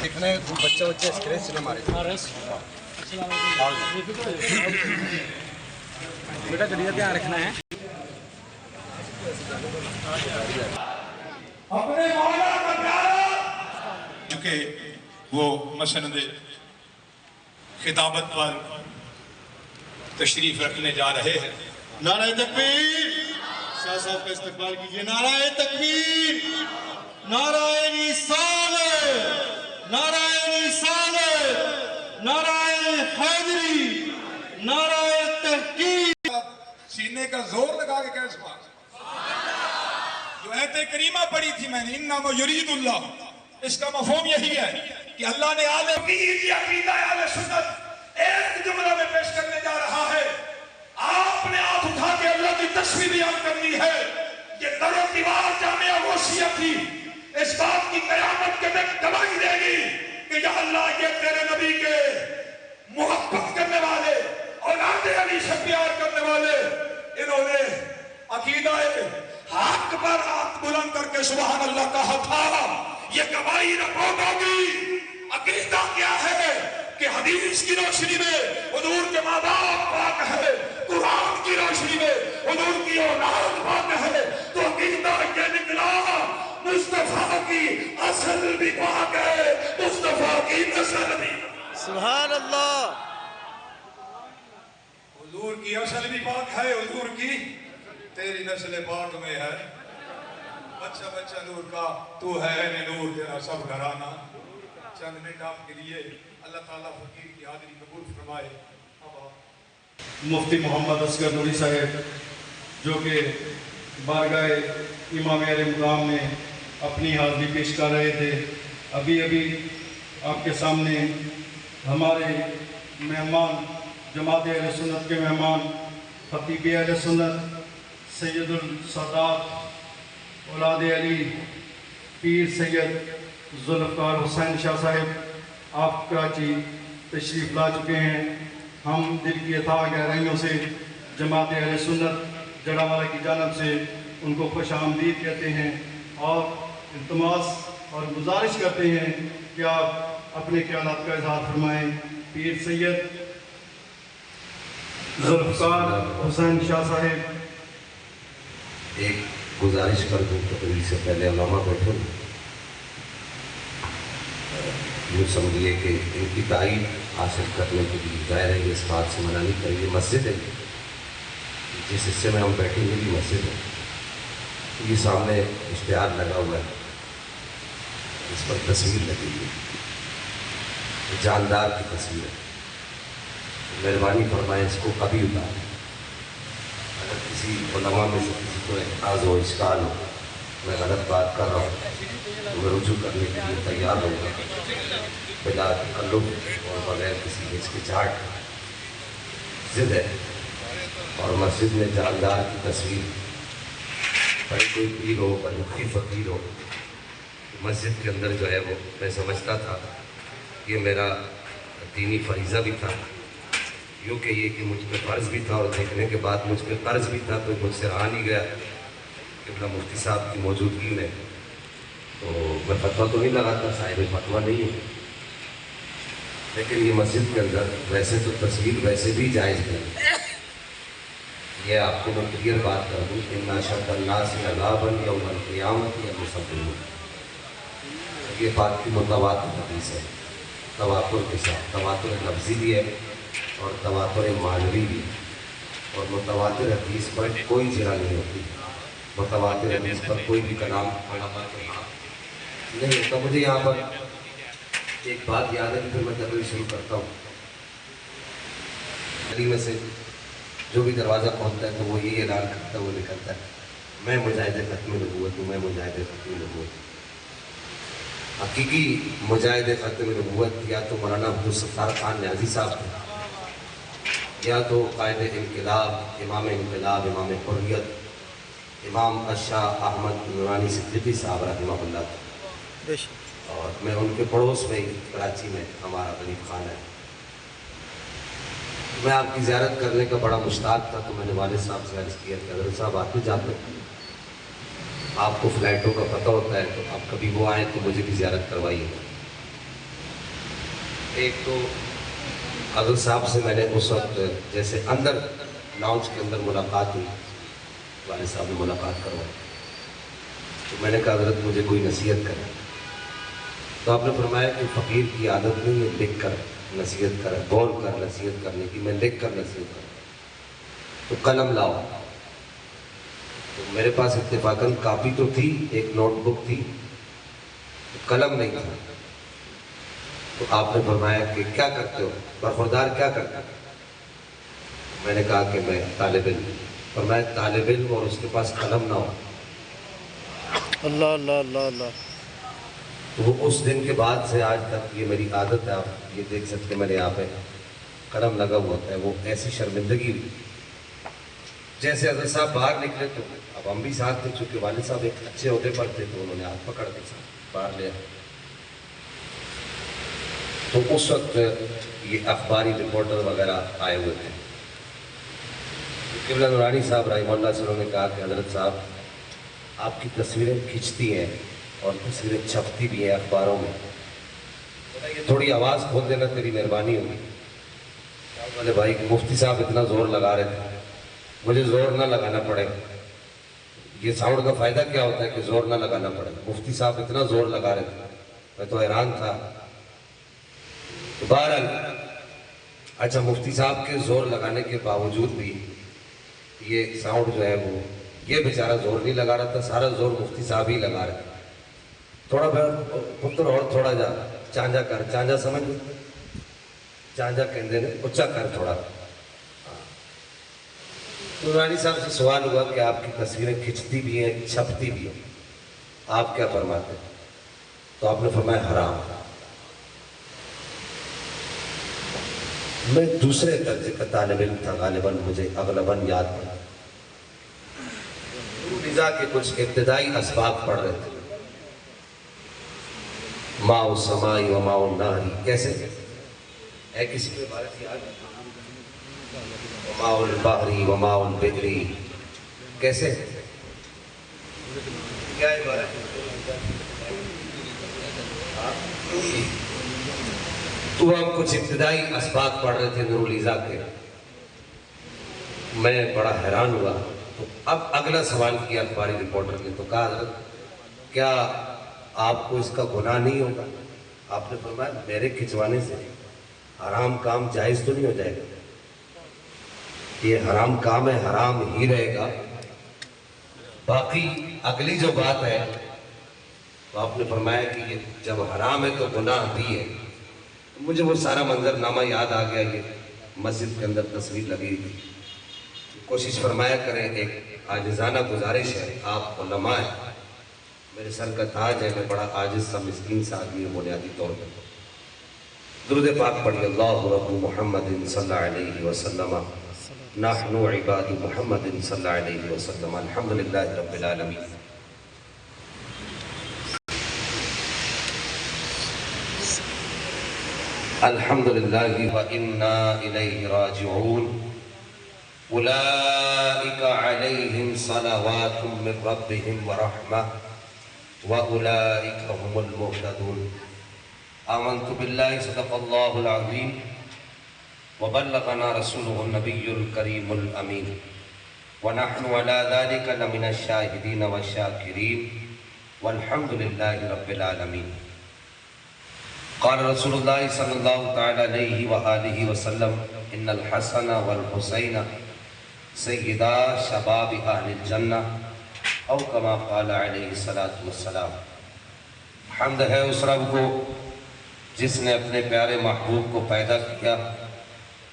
دیکھنے بچے اسکرین سے مارے بیٹا گڈی کا دھیان رکھنا ہے. اپنے مولا کا پیارا کیونکہ وہ مسند خطابت پر تشریف رکھنے جا رہے ہیں. نعرہ تکبیر. شاہ صاحب کا استقبال کیجئے. نعرہ تکبیر. نعرہ رسالت. نعرہ رسالت. نعرہ حیدری. نعرہ تحقیق. سینے کا زور لگا کے کہہ سبحان جو ایت کریمہ پڑھی تھی میں نے انما یرید اللہ، اس کا مفہوم یہی ہے کہ اللہ نے عقیدہ اہل سنت ایک جملہ میں پیش کرنے جا رہا ہے. آپ نے ہاتھ اٹھا کے اللہ کی تصویر بیان کرنی ہے. یہ در و دیوار جامعہ غوثیہ تھی، اس بات کی قیامت کے دن گواہی دے گی کہ یا اللہ یہ تیرے نبی کے محبت کرنے والے اولاد علی سے پیار کرنے والے انہوں نے عقیدہ حق پر ہاتھ بلند کر کے سبحان اللہ کہا تھا. یہ گواہی رپورٹ ہوگی. عقیدہ کیا ہے کہ حدیث کی روشنی میں حضور کے ماں باپ پاک ہے، قرآن کی روشنی میں حضور کی اولاد پاک ہے. تو عقیدہ یہ نکلا مصطفیٰ کی اصل بھی پاک ہے، مصطفیٰ کی نسل بھی. سبحان اللہ. حضور کی اصل بھی پاک ہے، حضور کی تیری نسل پاک میں ہے. بچہ بچہ نور کا تو ہے نور تیرا سب گھرانہ. چند منٹ آپ کے لیے اللہ تعالیٰ فقیر کی حاضری قبول فرمائے. مفتی محمد اصغر نوری صاحب جو کہ بارگاہ امام علیہ مقام میں اپنی حاضری پیش کر رہے تھے. ابھی آپ کے سامنے ہمارے مہمان جماعت اہل سنت کے مہمان خطیب اہل سنت سید السادات اولاد علی پیر سید ذوالفقار حسین شاہ صاحب آپ کراچی تشریف لا چکے ہیں. ہم دل کی اتھاہ گہرائیوں سے جماعت اہل سنت جڑاوالا کی جانب سے ان کو خوش آمدید کہتے ہیں اور التماس اور گزارش کرتے ہیں کہ آپ اپنے خیالات کا اظہار فرمائیں. پیر سید ذوالفقار حسین شاہ صاحب. ایک گزارش کر دوں تقریر سے پہلے علامہ بیٹھے یوں سمجھیے کہ ان کی تائید حاصل کرنے کے لیے ظاہر ہے اس بات سے منع نہیں کریے. مسجد ہے جس حصے میں ہم بیٹھیں گے بھی مسجد ہے. یہ سامنے اشتہار لگا ہوا ہے، اس پر تصویر لگی ہوئی ہے، جاندار کی تصویر ہے. مہربانی فرمائیں اس کو کبھی اتاریں. اگر کسی علماء میں سے کسی کو اعتراض ہو اشکال ہو میں غلط بات کر رہا ہوں تو میں رجوع کرنے کے لیے تیار ہوں گا بلا تکلف اور بغیر کسی ہچکچاہٹ. ضد ہے اور مسجد میں جاندار کی تصویر بڑی کوئی پیر ہو بڑی کوئی فقیر ہو مسجد کے اندر جو ہے وہ میں سمجھتا تھا یہ میرا دینی فریضہ بھی تھا، یوں کہ یہ کہ مجھ پہ فرض بھی تھا اور دیکھنے کے بعد مجھ پہ قرض بھی تھا. تو مجھ سے رہا نہیں گیا کہ مفتی صاحب کی موجودگی میں تو میں فتویٰ تو نہیں لگاتا، صاحب فتویٰ نہیں ہے، لیکن یہ مسجد کے اندر ویسے تو تصویر ویسے بھی جائز ہے. یہ آپ کو میں کلیئر بات کر دوں ان اشد الناس عذابا یوم القیامۃ المصورون. یہ بات کی متواتر حدیث ہے، تواتر کے ساتھ. تواتر لفظی بھی ہے اور تواتر معنوی بھی ہے. اور متواتر حدیث پر کوئی جرا نہیں ہوتی. متواتر حدیث پر کوئی بھی کلام نہیں ہوتا. مجھے یہاں پر ایک بات یاد ہے کہ پھر میں تقریر شروع کرتا ہوں. دلی میں سے جو بھی دروازہ پہنچتا ہے تو وہ یہی اعلان کرتا ہے، وہ نکلتا ہے میں مجاہد ختم نبوت ہوں، میں مجاہد ختم نبوت. حقیقی مجاہد ختم نبوت یا تو مولانا عبدالستار خان نیازی صاحب تھے یا تو قائد انقلاب امام حریت امام الشاہ احمد نورانی صدیقی صاحب رحمہ اللہ تھے. اور میں ان کے پڑوس میں ہی کراچی میں ہمارا غریب خانہ ہے. میں آپ کی زیارت کرنے کا بڑا مشتاق تھا, تو میں نے والد صاحب سے عرض کیا کہ حضرت صاحب آتے جاتے ہیں, آپ کو فلائٹوں کا پتہ ہوتا ہے, تو آپ کبھی وہ آئیں تو مجھے بھی زیارت کروائیے. ایک تو حضرت صاحب سے میں نے اس وقت جیسے اندر لاؤنج کے اندر ملاقات ہوئی, والد صاحب نے ملاقات کروائی, تو میں نے کہا حضرت مجھے کوئی نصیحت کرے. تو آپ نے فرمایا کہ فقیر کی عادت نہیں ہے لکھ کر نصیحت کرے, بول کر نصیحت کرنے کی, میں لکھ کر نصیحت کروں. تو قلم لاؤ. تو میرے پاس اتفاقاً کاپی تو تھی, ایک نوٹ بک تھی, قلم نہیں تھا. تو آپ نے فرمایا کہ کیا کرتے ہو, برخوردار کیا کرتے ہو؟ میں نے کہا کہ میں طالب علم. فرمایا طالب علم اور اس کے پاس قلم نہ ہو. اللہ اللہ اللہ اللہ. تو وہ اس دن کے بعد سے آج تک یہ میری عادت ہے. آپ یہ دیکھ سکتے میرے یہاں پہ قلم لگا ہوا ہوتا ہے. وہ ایسی شرمندگی ہوئی جیسے حضرت صاحب باہر نکلے, تو اب ہم بھی ساتھ تھے, چونکہ والد صاحب ایک اچھے عہدے پر تھے, تو انہوں نے ہاتھ پکڑ کے ساتھ باہر لیا. تو اس وقت یہ اخباری رپورٹر وغیرہ آئے ہوئے تھے. قبلہ نورانی صاحب رحمہ اللہ سے انہوں نے کہا کہ حضرت صاحب آپ کی تصویریں کھنچتی ہیں اور تصویریں چھپتی بھی ہیں اخباروں میں, یہ تھوڑی آواز کھول دینا تیری مہربانی ہوگی. والے بھائی مفتی صاحب اتنا زور لگا رہے تھے, مجھے زور نہ لگانا پڑے. یہ ساؤنڈ کا فائدہ کیا ہوتا ہے کہ زور نہ لگانا پڑے. مفتی صاحب اتنا زور لگا رہے تھے, میں تو حیران تھا. تو بہرحال اچھا, مفتی صاحب کے زور لگانے کے باوجود بھی یہ ساؤنڈ جو ہے وہ, یہ بیچارہ زور نہیں لگا رہا تھا, سارا زور مفتی صاحب ہی لگا رہے تھے. تھوڑا پتر اور تھوڑا جا چانجا کر, چانجا سمجھ چانجا کہندے نے, اچھا کر تھوڑا. تو رانی صاحب سے سوال ہوا کہ آپ کی تصویریں کھنچتی بھی ہیں, چھپتی بھی ہیں, آپ کیا فرماتے ہیں؟ تو آپ نے فرمایا حرام. میں دوسرے درجے کا طالب علم تھا, غالباً مجھے اغلباً یاد پڑا. نزا کے کچھ ابتدائی اسباق پڑھ رہے تھے. ماء السماء و ماء النہر, کیسے ہے کسی کو عبارت یاد؟ ماء البحر و ماء البحر, کیسے کیا عبارت؟ تو ہم کچھ ابتدائی اسباق پڑھ رہے تھے نور العزا کے. میں بڑا حیران ہوا. تو اب اگلا سوال کیا اخباری رپورٹر نے, تو کہا حضرت کیا آپ کو اس کا گناہ نہیں ہوگا؟ آپ نے فرمایا میرے کھنچوانے سے حرام کام جائز تو نہیں ہو جائے گا. یہ حرام کام ہے, حرام ہی رہے گا. باقی اگلی جو بات ہے, تو آپ نے فرمایا کہ یہ جب حرام ہے تو گناہ بھی ہے. مجھے وہ سارا منظر نامہ یاد آ گیا. یہ مسجد کے اندر تصویر لگی تھی. کوشش فرمایا کریں, ایک عاجزانہ گزارش ہے, آپ علماء ہیں, میرے سر کا تاج ہے, میں بڑا عاجز سا مسکین سا آدمی ہوں بنیادی طور پر. درود پاک پڑھیے. اللہ رب محمد صلی اللہ علیہ وسلم, نحن عباد محمد صلی اللہ علیہ وسلم, الحمدللہ رب العالمین. الحمدللہ وإنا الیہ راجعون. اولئک علیہم صلوات من ربہم ورحمہ وأولئك هم المهتدون. آمنت بالله صدق الله العظيم وبلغنا رسوله النبي الكريم الأمين ونحن على ذلك لمن الشاهدين والشاكرين والحمد لله رب العالمين. قال رسول الله صلى الله تعالى عليه وآله وسلم إن الحسن والحسين سيدا شباب أهل الجنة او کما قال علیہ الصلوۃ والسلام. حمد ہے اس رب کو جس نے اپنے پیارے محبوب کو پیدا کیا,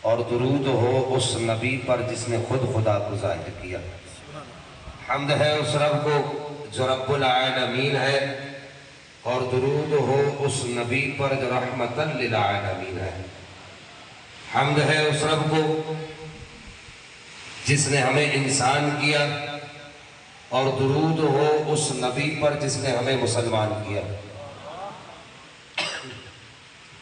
اور درود ہو اس نبی پر جس نے خود خدا کو ظاہر کیا. حمد ہے اس رب کو جو رب العالمین ہے, اور درود ہو اس نبی پر جو رحمتا للعالمین ہے. حمد ہے اس رب کو جس نے ہمیں انسان کیا, اور درود ہو اس نبی پر جس نے ہمیں مسلمان کیا.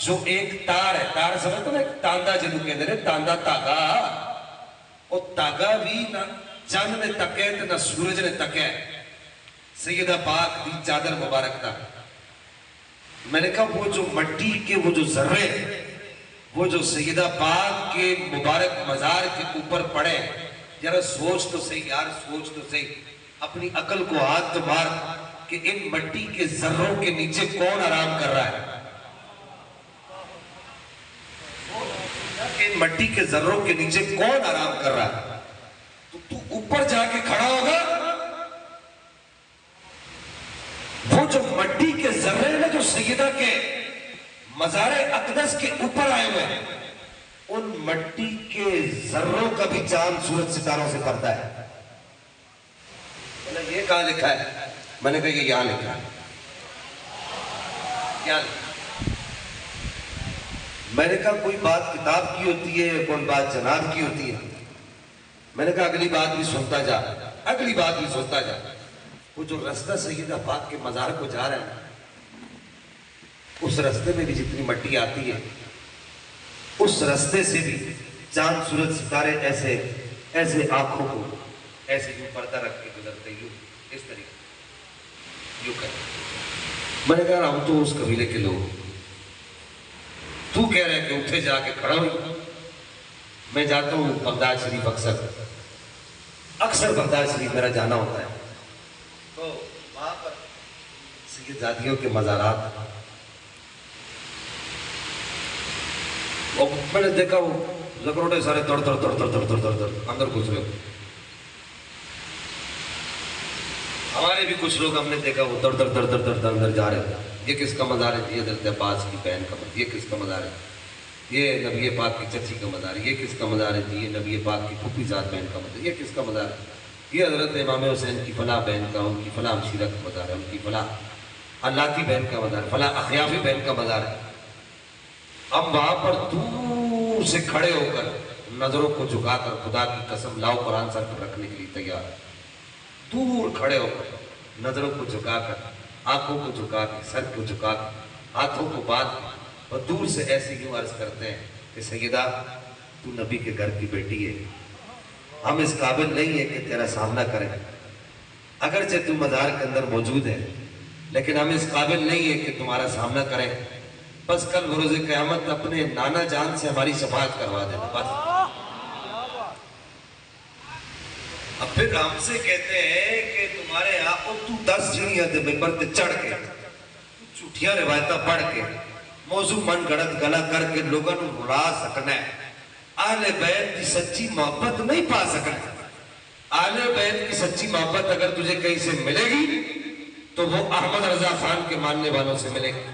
جو ایک تار ہے، تار سمجھتا نا، ایک تاندہ جنہوں کہتے ہیں، تاندہ تاگا، وہ تاگا بھی نہ چاند نے تکے تھے نہ سورج نے تکے، سیدہ پاک دی چادر مبارک تھا. میں نے کہا وہ جو مٹی کے وہ جو ذرے وہ جو سیدہ پاک کے مبارک مزار کے اوپر پڑے، ذرا سوچ تو صحیح یار، سوچ تو صحیح، اپنی عقل کو ہاتھ تو مار کہ ان مٹی کے ذروں کے نیچے کون آرام کر رہا ہے؟ ان مٹی کے ذروں کے نیچے کون آرام کر رہا ہے؟ تو اوپر جا کے کھڑا ہوگا، وہ جو مٹی کے ذرے ہیں جو سیدہ کے مزار اقدس کے اوپر آئے ہوئے ہیں، ان مٹی کے ذروں کا بھی چاند سورج ستاروں سے پڑتا ہے. یہ کہاں لکھا ہے؟ میں نے کہا یہ یہاں لکھا ہے. یہاں میں نے کہا کوئی بات کتاب کی ہوتی ہے، کوئی بات جناب کی ہوتی ہے. میں نے کہا اگلی بات بھی سنتا جا، اگلی بات بھی سنتا جا. وہ جو رستہ سیدہ پاک کے مزار کو جا رہا ہے، اس رستے میں بھی جتنی مٹی آتی ہے، اس رستے سے بھی چاند سورج ستارے ایسے ایسے آنکھوں کو ایسے یوں پردہ رکھ کے گزرتے، یوں اس طریقے یوں کرتے. میں نے کہا ہم تو اس قبیلے کے لوگ، تو کہہ رہے کہ اٹھے جا کے کھڑا ہوئی. میں جاتا ہوں بغداد شریف، اکثر بغداد شریف میرا جانا ہوتا ہے، تو وہاں پر سید زادیوں کے مزارات، اور میں نے دیکھا وہ زکروٹے سارے تڑ تڑ تڑ تڑ تڑ تڑ تڑ اندر گھس رہے. ہمارے بھی کچھ لوگ ہم نے دیکھا وہ تڑ تڑ تڑ تڑ تڑ اندر جا رہے ہیں. یہ کس کا مزار ہے؟ یہ حضرت عباس کی بہن کا مزار. یہ کس کا مزار ہے؟ یہ نبی پاک کی چچی کا مزار ہے. یہ کس کا مزار ہے؟ یہ نبی پاک کی پھوپھی زاد بہن کا مزار ہے. یہ کس کا مزار ہے؟ یہ حضرت امام حسین کی فلاں بہن کا، ان کی فلاں ہمشیرہ کا مزار ہے، ان کی فلاں اللہ کی بہن کا مزار ہے، فلاں اخیافی بہن کا مزار ہے. اب وہاں پر دور سے کھڑے ہو کر نظروں کو جھکا کر، خدا کی قسم لاؤ قرآن سر پر رکھنے کے لیے تیار، دور کھڑے ہو کر نظروں کو جھکا کر، آنکھوں کو جھکا کے، سر کو جھکا کے، ہاتھوں کو باندھ کے، اور دور سے ایسے یوں عرض کرتے ہیں کہ سیدہ تو نبی کے گھر کی بیٹی ہے، ہم اس قابل نہیں ہے کہ تیرا سامنا کریں، اگرچہ تو مزار کے اندر موجود ہے لیکن ہم اس قابل نہیں ہے کہ تمہارا سامنا کریں، بس کل بروز قیامت اپنے نانا جان سے ہماری شفاعت کروا دینا بس. اب پھر ہم سے کہتے ہیں کہ تمہارے یہاں تو 10 سیڑھیاں دے ممبر تے چڑھ کے جھوٹیاں روایتاں پڑھ کے موضوع من گڑت گلا کر کے لوگوں کو رلا سکنا ہے. اہل بیت کی سچی محبت نہیں پا سکنا. اہل بیت کی سچی محبت اگر تجھے کہیں سے ملے گی تو وہ احمد رضا خان کے ماننے والوں سے ملے گی.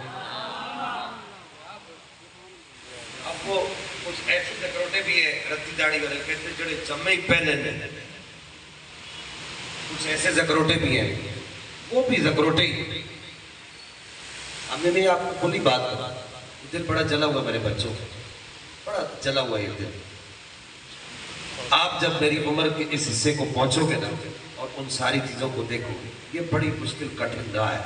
اب وہ کچھ ایسے زکروٹے بھی ہیں رتی داڑھی والے کہتے ہیں جڑے چمے ہی پہنے نے، کچھ ایسے زکروٹے بھی ہیں وہ بھی زکروٹے ہی. ہم نے آپ کو کھلی بات کرا، دل بڑا جلا ہوا میرے بچوں کو، بڑا جلا ہوا یہ دل. آپ جب میری عمر کے اس حصے کو پہنچو گے نا اور ان ساری چیزوں کو دیکھو گے، یہ بڑی مشکل کٹھن رہا ہے.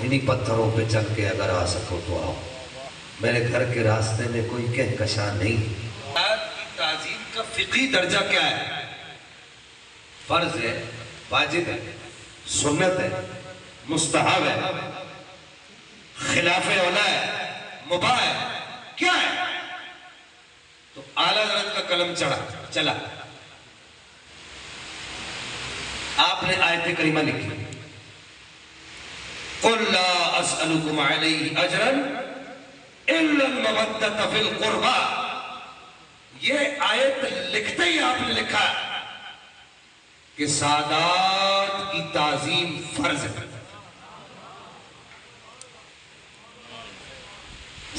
انہی پتھروں پہ چل کے اگر آ سکو تو آؤ، میرے گھر کے راستے میں کوئی کہکشاں نہیں. کی تعظیم کا فقہی درجہ کیا ہے؟ فرض ہے، واجب ہے، سنت ہے، مستحب ہے، خلاف اولا ہے، مباح ہے، کیا ہے؟ تو اعلیٰ حضرت کا قلم چلا، آپ نے آیت کریمہ لکھی قُلْ لَا أَسْأَلُكُمْ عَلَيْهِ أَجْرًا إِلَّا الْمَوَدَّةَ فِي الْقُرْبَى. یہ آیت لکھتے ہی آپ نے لکھا کہ سادات کی تعظیم فرض ہے،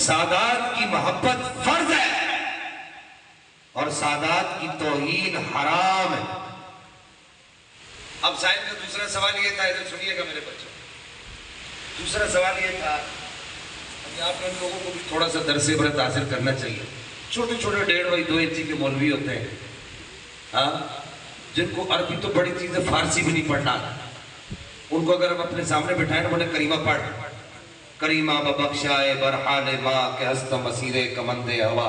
سادات کی محبت فرض ہے، اور سادات کی توہین حرام ہے. اب سائن کا دوسرا سوال یہ تھا، ادھر سنیے گا میرے بچوں، دوسرا سوال یہ تھا، ابھی آپ نے لوگوں کو بھی تھوڑا سا درس عبرت حاصل کرنا چاہیے. چھوٹے چھوٹے 1.5 بائی 2 انچی کے مولوی ہوتے ہیں، ہاں، جن کو عربی تو بڑی چیز ہے، فارسی بھی نہیں پڑھنا. ان کو اگر ہم اپنے سامنے بٹھائیں نا، انہیں کریمہ پڑھ کریمہ ببخشائے برحال ماں کہ ہست مسیرے کمند ہوا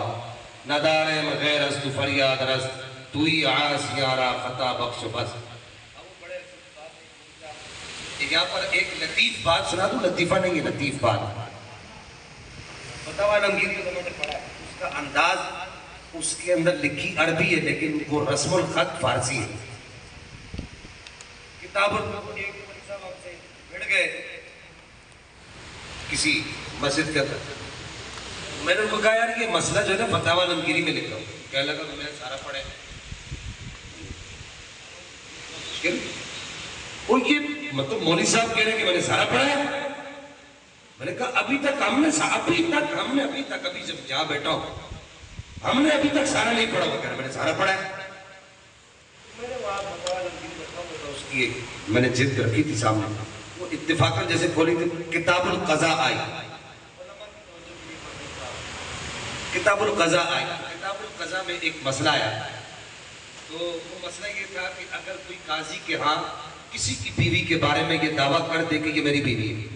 ندارے مغیر است فریاد رست توی عاصیارا خطا بخش بس. یہاں پر ایک لطیف بات سنا دوں، لطیفہ نہیں ہے لطیف بات. فتاوی عالمگیر کو میں نے پڑھا ہے، اس کا انداز اس کے اندر لکھی عربی ہے لیکن وہ رسم الخط فارسی ہے. کتاب ایک مولوی صاحب ہم سے بھڑ گئے کسی مسجد کے اندر. میں نے ان کو کہا یار یہ مسئلہ جو ہے نا فتاوی عالمگیری میں لکھا ہوں. کہنے لگا میں نے سارا پڑھا ہے. وہ یہ مطلب مولوی صاحب کہہ رہے ہیں کہ میں نے سارا پڑھا ہے. میں نے کہا ابھی تک ہم نے ابھی جب جا بیٹھا ہوں ہم نے ابھی تک سارا نہیں پڑھا. وہ کہہ رہا میں نے سارا پڑھا ہے. میں نے وہاں فتاوی عالمگیری رکھا ہوا تھا، اس کی میں نے جلد رکھی تھی سامنے. وہ اتفاقاً جیسے کھولی تھی کتاب القضاء آئی. کتاب القضاء آئی. کتاب القضاء میں ایک مسئلہ آیا. تو وہ مسئلہ یہ تھا کہ اگر کوئی قاضی کے ہاں کسی کی بیوی کے بارے میں یہ دعویٰ کر دے کہ یہ میری بیوی ہے.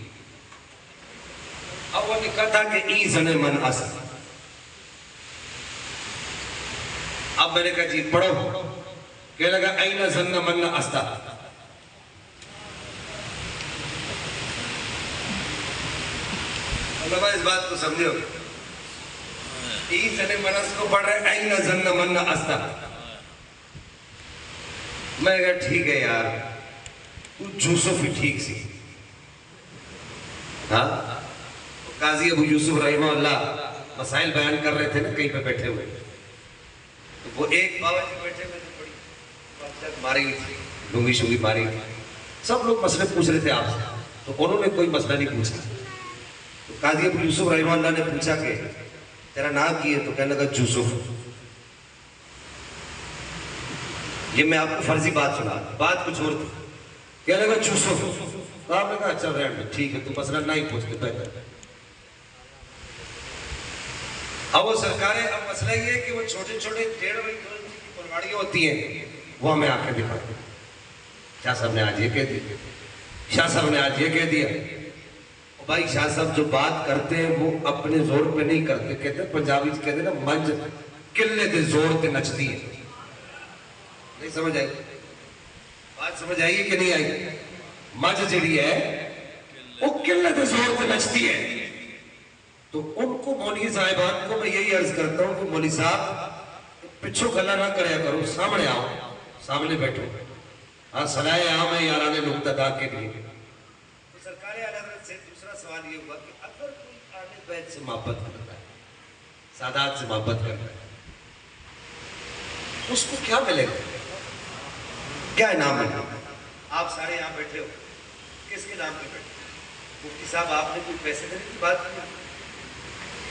اب وہ لکھا تھا کہ ای زن من اصل. اب میں نے کہا جی پڑھو. کہنے لگا این زن من استا. علماء اس بات کو سمجھو. ای زن من اس کو پڑھ رہے این زن من استا. میں کہا ٹھیک ہے یار یوسف ہی ٹھیک سی. ہاں قاضی ابو یوسف رحمہ اللہ مسائل بیان کر رہے تھے نا کہیں پہ بیٹھے ہوئے. تو وہ ایک بابا جی بیٹھے ہوئے تھے، بڑی ماری تھی، لنگی شنگی ماری تھی. سب لوگ مسئلے پوچھ رہے تھے آپ سے. تو انہوں نے کوئی مسئلہ نہیں پوچھا. تو قاضی ابو یوسف رحمہ اللہ نے پوچھا کہ تیرا نام کی ہے؟ تو کہنے لگا یوسف. یہ میں آپ کو فرضی بات سنا، بات کچھ اور تھی. کہنے لگا یوسف. تو آپ نے کہا چل رہے ہیں ٹھیک ہے تو مسئلہ نہ ہی پوچھتے بہتر. اب وہ سرکاریں اب مسئلہ یہ ہے کہ وہ چھوٹے چھوٹے 1.5 2 انچ کی پروڑیاں ہوتی ہیں وہ ہمیں آ کے دکھاتے ہیں. شاہ صاحب نے آج یہ کہہ دیا، شاہ صاحب نے آج یہ کہہ دیا. بھائی شاہ صاحب جو بات کرتے ہیں وہ اپنے زور پہ نہیں کرتے. کہتے ہیں پنجابی کہتے ہیں نا منج قلے دے زور تے نچتی ہے. نہیں سمجھ آئی بات؟ سمجھ آئی کہ نہیں آئی؟ مجھ جڑی ہے وہ قلے دے زور تے نچتی ہے. تو ان کو مولوی صاحبان کو میں یہی عرض کرتا ہوں کہ مولوی صاحب پچھو گلا نہ کریا کرو، سامنے آؤ، سامنے بیٹھو. ہاں صلاح عام ہے یاران نقطہ کے لیے. تو سرکار اعلیٰ حضرت سے دوسرا سوال یہ ہوا کہ اگر کوئی اہل بیت سے محبت کرتا ہے، سادات سے محبت کرتا ہے، اس کو کیا ملے گا؟ کیا انعام ملے گا؟ آپ سارے یہاں بیٹھے ہو، کس کے نام پہ بیٹھے؟ مفتی صاحب آپ نے کوئی پیسے دینے کی بات کی؟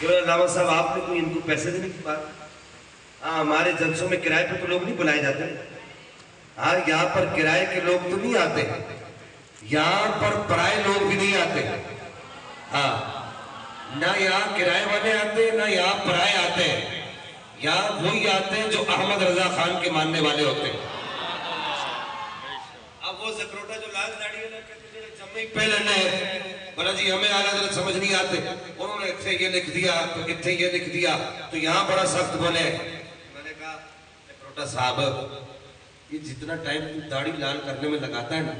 علامہ صاحب آپ نے کوئی ان کو پیسے دینے کی بات؟ ہاں ہمارے جلسوں میں کرائے پہ تو لوگ نہیں بلائے جاتے. ہاں یہاں پر کرائے کے لوگ تو نہیں آتے، یہاں پر پرائے لوگ بھی نہیں آتے. ہاں نہ یہاں کرائے والے آتے نہ یہاں پرائے آتے ہیں. یہاں وہی آتے ہیں جو احمد رضا خان کے ماننے والے ہوتے ہیں. اب وہ زکروٹا جو لال داڑھی ہے نا کہتے ہیں جمعی پہلے نے بولا جی ہمیں اعلیٰ حضرت سمجھ نہیں آتے، انہوں نے اتنے یہ لکھ دیا تو اتنے یہ لکھ دیا تو یہاں بڑا سخت بولے. میں نے کہا زکروٹا صاحب یہ جتنا ٹائم تو داڑھی لال کرنے میں لگاتا ہے نا،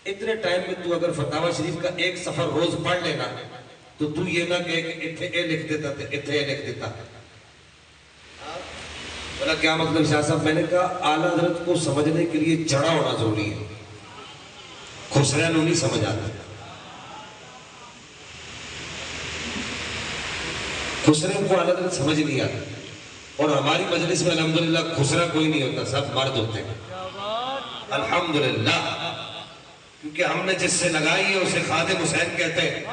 اتنے ٹائم میں تو اگر فتاوی شریف کا ایک صفحہ روز پڑھ لینا تو تو یہ نہ کہے کہ اتنے اے لکھ دیتا تھے اتنے اے لکھ دیتا. بولا کیا مطلب شاہ صاحب؟ میں نے کہا اعلیٰ حضرت کو سمجھنے کے لیے جڑا ہونا ضروری ہے، خسرہ نو نہیں سمجھ آتا. خسرے کو اعلیٰ حضرت سمجھ نہیں آتا. اور ہماری مجلس میں الحمدللہ خسرہ کوئی نہیں ہوتا، سب مرد ہوتے ہیں الحمدللہ. کیونکہ ہم نے جس سے لگائی ہے اسے خادم حسین کہتے ہیں.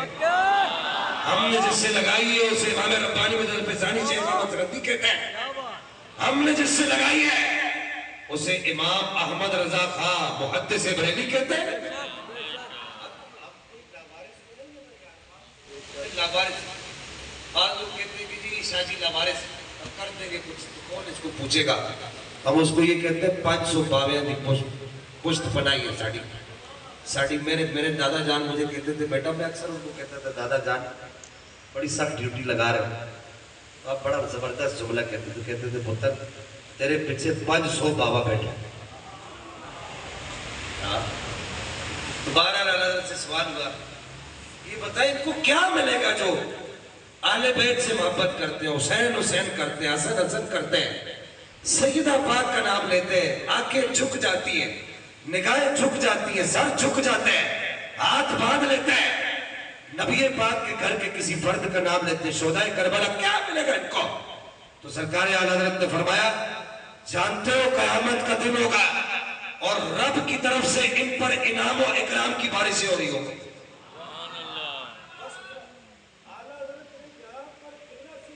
ہم نے جس سے لگائی ہے اسے امام ربانی مجلس فیضانی شیخ محمد رضی کہتے ہیں. ہم نے جس سے لگائی ہے اسے امام احمد رضا خان محدث بریلی کہتے ہیں. بعض لوگ کہتے ہیں کہ جی شاہ جی لاوارث کر دیں گے کچھ تو کون اس کو پوچھے گا. ہم اس کو یہ کہتے ہیں 500 باویاں دی پشت بنائی ہے ساڑی میرے دادا جان مجھے کہتے تھے بیٹا، میں اکثر ان کو کہتا تھا دادا جان بڑی سخت ڈیوٹی لگا رہے ہو، آپ بڑا زبردست جملہ کہتے تھے پتر تیرے پیچھے 500 بابا بیٹھے. دوبارہ اللہ سے سوال ہوا، یہ بتائیں ان کو کیا ملے گا جو اہل بیت سے محبت کرتے ہیں، حسین کرتے ہیں، حسن کرتے ہیں، سیدہ پاک کا نام لیتے ہیں، آنکھیں جھک جاتی ہیں، نگاہیں جھک جاتی ہیں، سر جھک جاتے ہیں، ہاتھ باندھ لیتے ہیں، نبی پاک کے گھر کے کسی فرد کا نام لیتے ہیں، شہدائے کربلا، کیا ملے گا ان کو؟ تو سرکار اعلیٰ حضرت نے فرمایا جانتے ہو قیامت کا دن ہوگا اور رب کی طرف سے ان پر انعام و اکرام کی بارشیں ہو رہی ہوں گی.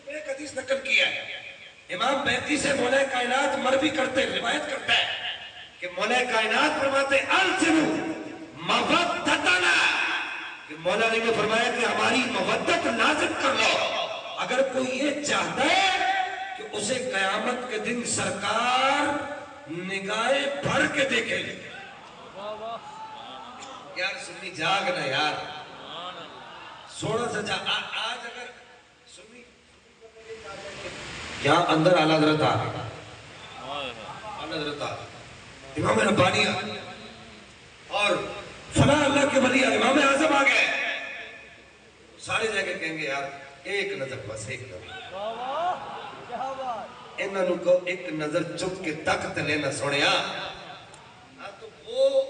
ایک حدیث نقل کیا ہے امام بیہقی سے مولا کائنات مروی کرتے روایت کرتا ہے کہ مولا کائنات فرماتے الزموا مودتنا، کہ مولا علی نے فرمایا کہ ہماری مودت لازم کر لو. اگر کوئی یہ چاہتا ہے کہ اسے قیامت کے دن سرکار نگاہیں بھر کے دیکھیں گے. یار سنی جاگ نا یار، سوڑا سا جاگ. آج اگر سنی یہاں اندر اعلیٰ حضرت آ گئے، اعلیٰ حضرت آ گئے، امام ربانی آ گئے، اور فلاں اللہ کے ولی امام اعظم آ گئے، سارے جا کے کہیں گے یار ایک نظر، بس ایک نظر انہوں کو ایک نظر چک کے تک لینا سنیا. تو وہ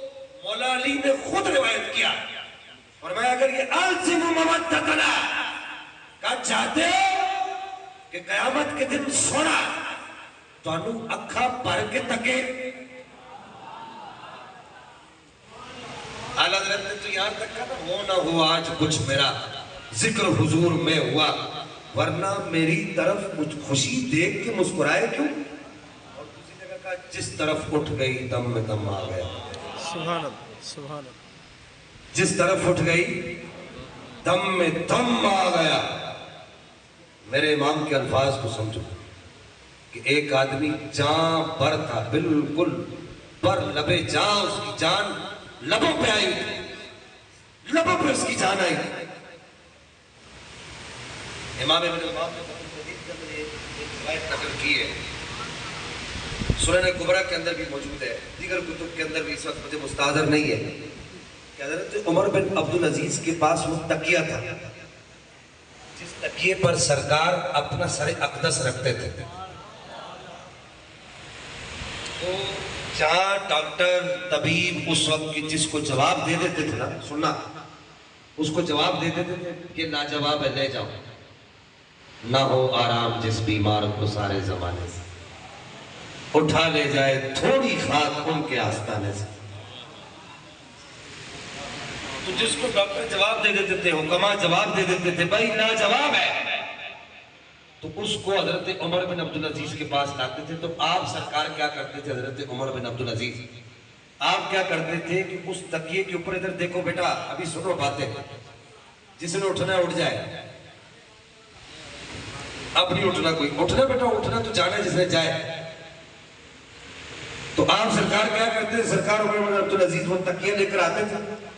مولا علی نے خود روایت کیا، فرمایا اگر یہ الزموا مودتنا کہا چاہتے ہو کہ قیامت کے دن سونا تو انہوں اکھا پر کے تکے. اعلیٰ حضرت نے تو یہاں تک کہا ہو نہ ہو آج کچھ میرا ذکر حضور میں ہوا، ورنہ میری طرف مجھ خوشی دیکھ کے مسکرائے کیوں. اور دوسری جگہ کہا جس طرف اٹھ گئی دم میں دم آ گیا. سبحان اللہ سبحان اللہ. جس طرف اٹھ گئی دم میں دم آ گیا. میرے امام کے الفاظ کو سمجھو کہ ایک آدمی جان پر تھا، بالکل پر لبے جان، اس کی جان لبوں پہ آئی تھی، لبوں پہ اس کی جان آئی. امام ابن امام نے ایک روایت نقل کی ہے، سنن کبریٰ کے اندر بھی موجود ہے، دیگر کتب کے اندر بھی اس وقت مجھے مستحضر نہیں ہے، کہ حضرت عمر بن عبدالعزیز کے پاس وہ تکیہ تھا جس تکیے پر سرکار اپنا سر اقدس رکھتے تھے. تو جہاں ڈاکٹر طبیب اس وقت کی جس کو جواب دے دیتے تھے نا، سننا، اس کو جواب دے دیتے تھے کہ لاجواب ہے لے جاؤ، نہ ہو آرام جس بیمار کو سارے زمانے سے، اٹھا لے جائے تھوڑی خاک ان کے آستانے سے. تو جس کو ڈاکٹر جواب دے دیتے تھے، حکماء جواب دے دیتے تھے بھائی لاجواب ہے، تو اس کو حضرت عمر بن عبدالعزیز کے پاس لاتے تھے. تو آپ سرکار کیا کرتے تھے، حضرت عمر بن عبدالعزیز آپ کیا کرتے تھے کہ اس تکیے کے اوپر ادھر دیکھو بیٹا، ابھی سنو باتیں، جس نے اٹھنا اٹھ جائے، اب نہیں اٹھنا کوئی، اٹھنا بیٹا اٹھنا تو جانا جس نے جائے. تو آپ سرکار کیا کرتے تھے، سرکار عمر بن عبدالعزیز وہ تکیے لے کر آتے تھے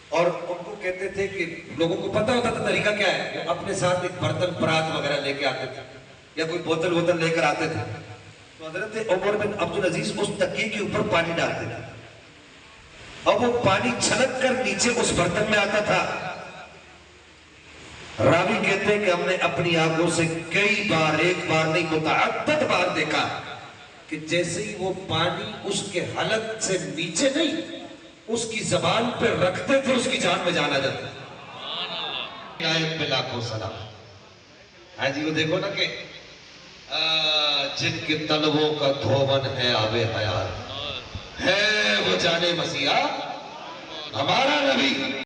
اور ان کو کہتے تھے کہ لوگوں کو پتہ ہوتا تھا طریقہ کیا ہے، وہ اپنے ساتھ ایک برتن پرات وغیرہ لے کے آتے تھے یا کوئی بوتل لے کر آتے تھے. تو حضرت عمر بن عبدالعزیز اس تکیے کے اوپر پانی ڈالتے تھے اور وہ پانی چھلک کر نیچے اس برتن میں آتا تھا. راوی کہتے ہیں کہ ہم نے اپنی آنکھوں سے کئی بار، ایک بار نہیں متعدد بار دیکھا کہ جیسے ہی وہ پانی اس کے حلق سے نیچے نہیں، اس کی زبان پہ رکھتے تھے اس کی جان میں جانا جاتا. آیت پہ لاکھوں سلام. ہاں جی وہ دیکھو نا کہ جن کے طلبوں کا دھوون ہے آب حیات، ہے وہ جانے مسیحا ہمارا نبی.